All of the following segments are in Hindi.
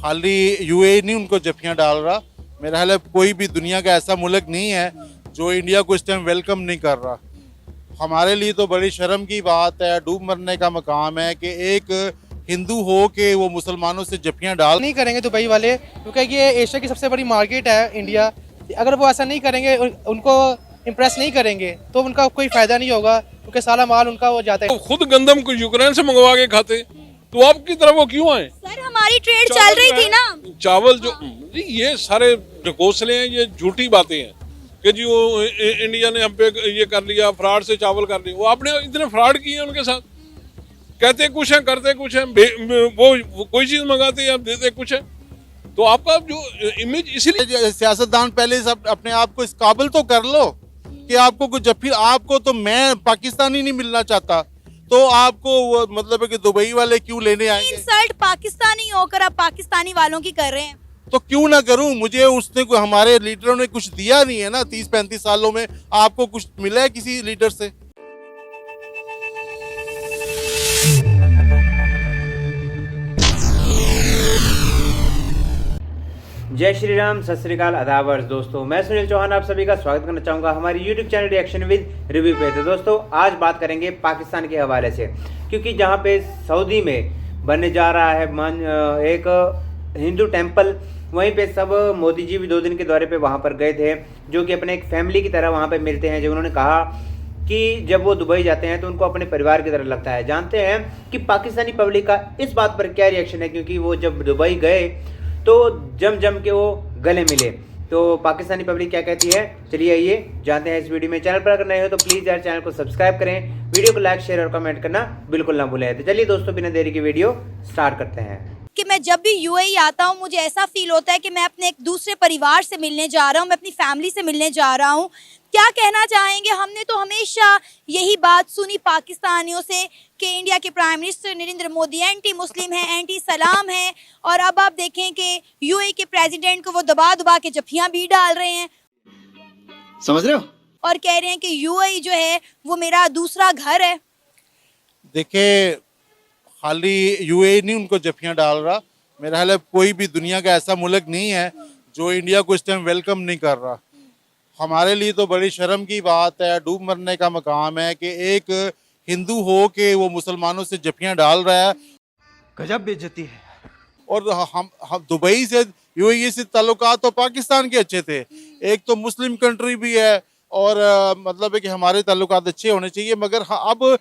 खाली यूएई नहीं उनको जफियां डाल रहा, मेरा ख्याल है कोई भी दुनिया का ऐसा मुल्क नहीं है जो इंडिया को इस टाइम वेलकम नहीं कर रहा। हमारे लिए तो बड़ी शर्म की बात है, डूब मरने का मकाम है कि एक हिंदू हो के वो मुसलमानों से जफियां डाल नहीं करेंगे दुबई वाले, क्योंकि ये एशिया की सबसे बड़ी मार्केट है इंडिया। अगर वो ऐसा नहीं करेंगे, उनको इम्प्रेस नहीं करेंगे तो उनका कोई फायदा नहीं होगा, क्योंकि सारा माल उनका वो जाता है। खुद गंदम को यूक्रेन से मंगवा के खाते, तो आपकी तरफ वो क्यों आए? सर हमारी ट्रेड चल रही थी ना। चावल जो ये सारे ढकोसले हैं, ये झूठी बातें हैं कि जी वो इंडिया ने हम पे ये कर लिया, फ्रॉड से चावल कर लिया। वो आपने इतने फ्रॉड किए हैं उनके साथ, कहते कुछ है करते कुछ है, वो कोई चीज मंगाते हैं देते कुछ है। तो आपका जो इमेज इसलिए सियासतदान पहले सब अपने आप को इस काबिल तो कर लो कि आपको कुछ जब फिर आपको तो मैं पाकिस्तानी नहीं मिलना चाहता, तो आपको वो मतलब है कि दुबई वाले क्यों लेने आएंगे? इंसल्ट पाकिस्तानी होकर आप पाकिस्तानी वालों की कर रहे हैं। तो क्यों ना करूं, मुझे उसने कोई हमारे लीडरों ने कुछ दिया नहीं है ना। 30-35 सालों में आपको कुछ मिला है किसी लीडर से? जय श्री राम, सत श्री अकाल, आदाब दोस्तों। मैं सुनील चौहान आप सभी का स्वागत करना चाहूँगा हमारी YouTube channel reaction with review पे। तो दोस्तों आज बात करेंगे पाकिस्तान के हवाले से, क्योंकि जहाँ पे सऊदी में बनने जा रहा है एक हिंदू टेम्पल, वहीं पे सब मोदी जी भी 2 दिन के दौरे पे वहाँ पर गए थे, जो कि अपने एक फैमिली की तरह वहाँ पे मिलते हैं। जो उन्होंने कहा कि जब वो दुबई जाते हैं तो उनको अपने परिवार की तरह लगता है। जानते हैं कि पाकिस्तानी पब्लिक का इस बात पर क्या रिएक्शन है, क्योंकि वो जब दुबई गए तो जम के वो गले मिले। तो पाकिस्तानी पब्लिक क्या कहती है, चलिए आइए जानते हैं इस वीडियो में। चैनल पर अगर नए हो तो प्लीज़ यार चैनल को सब्सक्राइब करें, वीडियो को लाइक शेयर और कमेंट करना बिल्कुल ना भूलें। तो चलिए दोस्तों बिना देरी की वीडियो स्टार्ट करते हैं। कि मैं जब भी यूएई आता हूँ मुझे ऐसा फील होता है कि मैं अपने एक दूसरे परिवार से मिलने जा रहा हूँ, मैं अपनी फैमिली से मिलने जा रहा हूँ। क्या कहना चाहेंगे? हमने तो हमेशा यही बात सुनी पाकिस्तानियों से कि इंडिया के prime minister Narendra Modi anti Muslim है, एंटी सलाम है, और अब आप देखें कि यूएई के प्रेसिडेंट को वो दबा दबा के जफियां भी डाल रहे हैं, समझ रहे हो, और कह रहे हैं कि यूएई जो है वो मेरा दूसरा घर है। देखिए, खाली यूएई नहीं उनको जफियां डाल रहा, मेरा ख्याल है कोई भी दुनिया का ऐसा मुल्क नहीं है जो इंडिया को इस टाइम वेलकम नहीं कर रहा। हमारे लिए तो बड़ी शर्म की बात है, डूब मरने का मकाम है कि एक हिंदू हो के वो मुसलमानों से जफियां डाल रहा है। गजब बेइज्जती है। और हम दुबई से यूएई से ताल्लुकात तो पाकिस्तान के अच्छे थे, एक तो मुस्लिम कंट्री भी है और मतलब है कि हमारे ताल्लुकात अच्छे होने चाहिए, मगर अब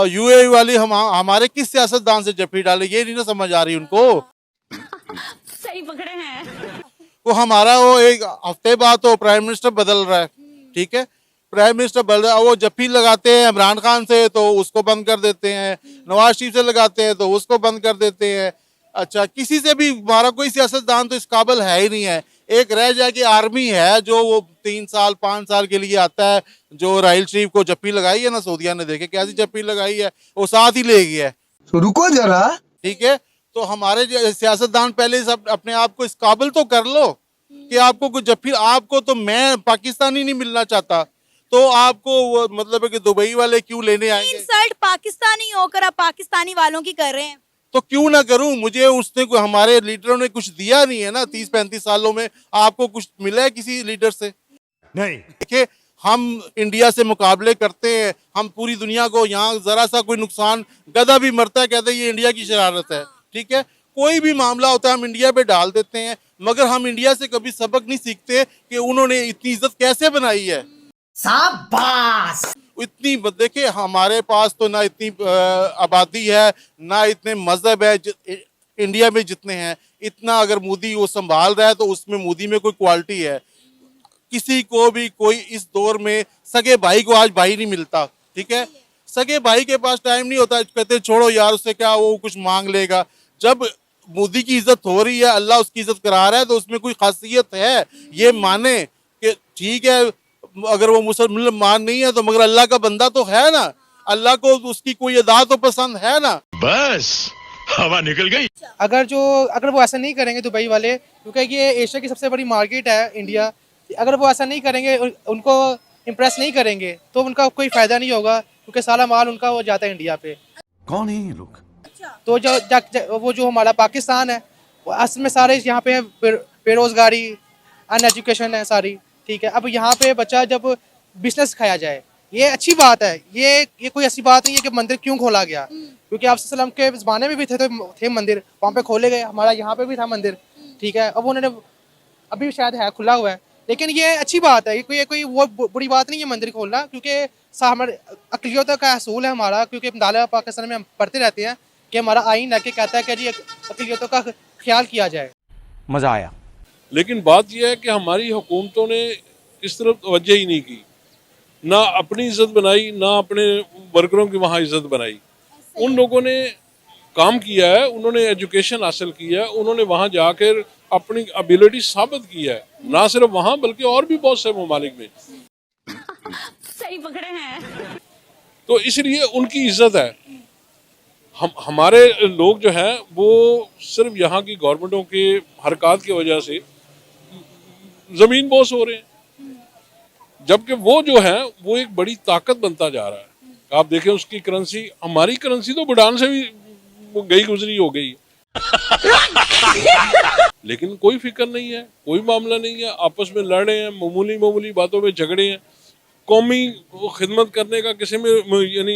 यूएई वाले हमारे किस सियासतदान से जफी डाले ये नहीं ना समझ आ रही उनको। सही पकड़े हैं। वो हमारा वो एक हफ्ते बाद तो प्राइम मिनिस्टर बदल रहा है, ठीक है, प्राइम मिनिस्टर बदल रहा है, वो जफी लगाते हैं इमरान खान से तो उसको बंद कर देते हैं, नवाज शरीफ से लगाते हैं तो उसको बंद कर देते हैं। अच्छा, किसी से भी हमारा कोई सियासतदान तो इस काबिल है ही नहीं है। एक रह जाए कि आर्मी है जो वो 3 साल 5 साल के लिए आता है, जो राहिल शरीफ को जप्पी लगाई है ना सऊदिया ने, देखे कैसी जप्पी लगाई है, वो साथ ही ले गया है। तो रुको जरा, ठीक है, तो हमारे सियासतदान पहले सब अपने आप को इस काबिल तो कर लो कि आपको कुछ जब फिर आपको तो मैं पाकिस्तानी नहीं मिलना चाहता, तो आपको वो मतलब है कि दुबई वाले क्यों लेने आएंगे? इंसल्ट पाकिस्तानी होकर आप पाकिस्तानी वालों की कर रहे हैं। तो क्यों ना करूं, मुझे उसने कोई हमारे लीडरों ने कुछ दिया नहीं है ना। 30-35 सालों में आपको कुछ मिला है किसी लीडर से? नहीं। देखिए, हम इंडिया से मुकाबले करते हैं, हम पूरी दुनिया को, यहाँ जरा सा कोई नुकसान, गधा भी मरता है कहते हैं ये इंडिया की शरारत है, ठीक है, कोई भी मामला होता है हम इंडिया पे डाल देते हैं, मगर हम इंडिया से कभी सबक नहीं सीखते कि उन्होंने इतनी इज्जत कैसे बनाई है। शाबाश। इतनी देखिए, हमारे पास तो ना इतनी आबादी है, ना इतने मजहब है इंडिया में जितने हैं, इतना अगर मोदी वो संभाल रहा है तो उसमें मोदी में कोई क्वालिटी है। किसी को भी कोई इस दौर में सगे भाई को आज भाई नहीं मिलता, ठीक है, सगे भाई के पास टाइम नहीं होता, कहते छोड़ो यार उससे क्या वो कुछ मांग लेगा। जब मोदी की इज्जत हो रही है, अल्लाह उसकी इज्जत करा रहा है, तो उसमें कोई खासियत है, ये माने कि ठीक है, अगर वो मुसलमान नहीं है तो मगर अल्लाह का बंदा तो है ना, अल्लाह को उसकी कोई अदा तो पसंद है ना। बस हवा निकल गई। अगर वो ऐसा नहीं करेंगे दुबई वाले, क्योंकि ये एशिया की सबसे बड़ी मार्केट है इंडिया, अगर वो ऐसा नहीं करेंगे, उनको इम्प्रेस नहीं करेंगे तो उनका कोई फायदा नहीं होगा, क्योंकि सारा माल उनका वो जाता है इंडिया पे। कौन है ये लोग? तो वो जो हमारा पाकिस्तान है, असल में सारे यहाँ पे बेरोजगारी, अनएजुकेशन है सारी, ठीक है। अब यहाँ पे बच्चा जब बिजनेस सिखाया जाए, ये अच्छी बात है, ये कोई ऐसी बात नहीं है कि मंदिर क्यों खोला गया, क्योंकि आप सल्लम के ज़माने में भी थे मंदिर, वहाँ पे खोले गए, हमारा यहाँ पे भी था मंदिर, ठीक है। अब उन्होंने अभी शायद है खुला हुआ है, लेकिन ये अच्छी बात है, ये कोई वो बुरी बात नहीं है मंदिर खोलना, क्योंकि हमारे अक़लियतों का असूल है हमारा, क्योंकि दाला पाकिस्तान में हम पढ़ते रहते हैं कि हमारा आइन है कि कहता है कि जी अक़लियतों का ख्याल किया जाए। मजा आया। लेकिन बात यह है कि हमारी हुकूमतों ने इस तरफ तवज्जो ही नहीं की, ना अपनी इज्जत बनाई, ना अपने वर्करों की वहाँ इज्जत बनाई। उन लोगों ने काम किया है, उन्होंने एजुकेशन हासिल किया है, उन्होंने वहाँ जाकर अपनी एबिलिटी साबित की है, ना सिर्फ वहाँ बल्कि और भी बहुत से ममालिक में। सही पकड़े हैं। तो इसलिए उनकी इज्जत है। हमारे लोग जो हैं वो सिर्फ यहाँ की गवर्नमेंटों के हरकत की वजह से ज़मीन बोस हो रहे हैं, जबकि वो जो है वो एक बड़ी ताकत बनता जा रहा है। आप देखें उसकी करेंसी, हमारी करेंसी तो भूटान से भी गई गुजरी हो गई, लेकिन कोई फिक्र नहीं है, कोई मामला नहीं है, आपस में लड़ रहे हैं, मामूली बातों में झगड़े हैं। कौमी खिदमत करने का किसी में यानी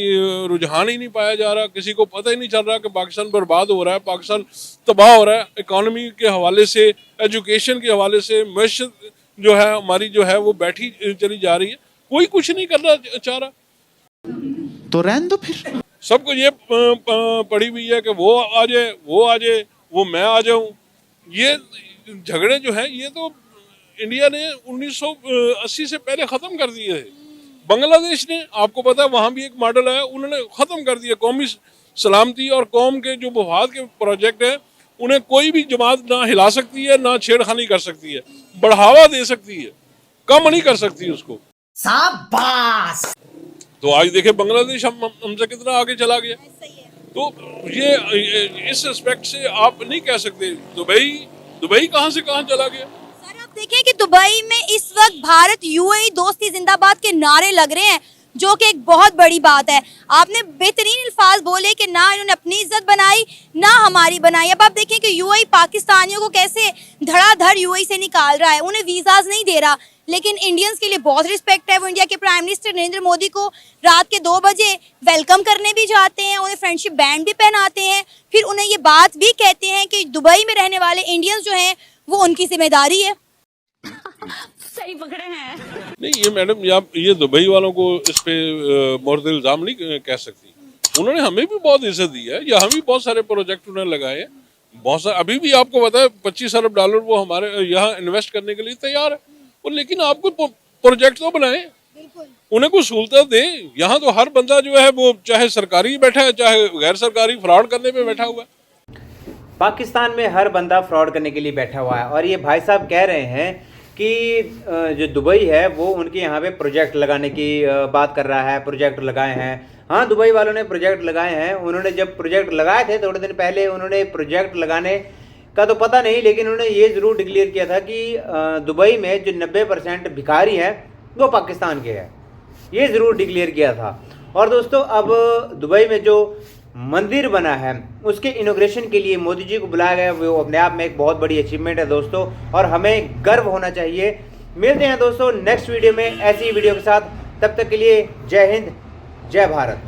रुझान ही नहीं पाया जा रहा, किसी को पता ही नहीं चल रहा कि पाकिस्तान बर्बाद हो रहा है, पाकिस्तान तबाह हो रहा है, इकॉनमी के हवाले से, एजुकेशन के हवाले से, मैशत जो है हमारी जो है वो बैठी चली जा रही है, कोई कुछ नहीं करना चाह रहा। तो रहने दो फिर। सबको ये पड़ी हुई है कि वो आ जाए, वो मैं आ जाऊं। ये झगड़े जो है ये तो इंडिया ने 1980 से पहले ख़त्म कर दिए थे। बांग्लादेश ने, आपको पता है वहाँ भी एक मॉडल है, उन्होंने ख़त्म कर दिया। कौमी सलामती और कौम के जो मफाद के प्रोजेक्ट हैं उन्हें कोई भी जमात ना हिला सकती है, ना छेड़खानी कर सकती है, बढ़ावा दे सकती है, कम नहीं कर सकती उसको। शाबाश। तो आज देखे बांग्लादेश हमसे कितना आगे चला गया। तो ये इस एस्पेक्ट से आप नहीं कह सकते दुबई कहाँ से कहाँ चला गया। देखें कि दुबई में इस वक्त भारत यूएई दोस्ती जिंदाबाद के नारे लग रहे हैं, जो कि एक बहुत बड़ी बात है। आपने बेहतरीन अल्फाज बोले कि ना इन्होंने अपनी इज्जत बनाई ना हमारी बनाई। अब आप देखें कि यूएई पाकिस्तानियों को कैसे धड़ाधड़ यूएई से निकाल रहा है, उन्हें वीज़ाज नहीं दे रहा, लेकिन इंडियंस के लिए बहुत रिस्पेक्ट है। वो इंडिया के प्राइम मिनिस्टर नरेंद्र मोदी को रात के 2 बजे वेलकम करने भी जाते हैं, उन्हें फ्रेंडशिप बैंड भी पहनाते हैं, फिर उन्हें ये बात भी कहते हैं कि दुबई में रहने वाले इंडियंस जो हैं वो उनकी जिम्मेदारी है। सही पकड़े हैं। नहीं ये मैडम ये दुबई वालों को इस पे मुर्द इल्जाम नहीं कह सकती। उन्होंने हमें भी बहुत इज्जत दी है, यहाँ भी बहुत सारे प्रोजेक्ट उन्होंने लगाए हैं, बहुत सारे। अभी भी आपको पता है $25 अरब वो हमारे यहाँ इन्वेस्ट करने के लिए तैयार है। और लेकिन आपको प्रोजेक्ट तो बनाए, उन्हें कुछ सहूलत दे। यहाँ तो हर बंदा जो है वो चाहे सरकारी बैठा है चाहे गैर सरकारी फ्रॉड करने पे बैठा हुआ है। पाकिस्तान में हर बंदा फ्रॉड करने के लिए बैठा हुआ है। और ये भाई साहब कह रहे हैं कि जो दुबई है वो उनके यहाँ पे प्रोजेक्ट लगाने की बात कर रहा है, प्रोजेक्ट लगाए हैं। हाँ, दुबई वालों ने प्रोजेक्ट लगाए हैं। उन्होंने जब प्रोजेक्ट लगाए थे थोड़े दिन पहले, उन्होंने प्रोजेक्ट लगाने का तो पता नहीं, लेकिन उन्होंने ये ज़रूर डिक्लेयर किया था कि दुबई में जो 90% भिखारी हैं वो पाकिस्तान के हैं, ये ज़रूर डिक्लेयर किया था। और दोस्तों अब दुबई में जो मंदिर बना है उसके इनॉग्रेशन के लिए मोदी जी को बुलाया गया, वो अपने आप में एक बहुत बड़ी अचीवमेंट है दोस्तों, और हमें गर्व होना चाहिए। मिलते हैं दोस्तों नेक्स्ट वीडियो में ऐसी वीडियो के साथ, तब तक के लिए जय हिंद, जय भारत।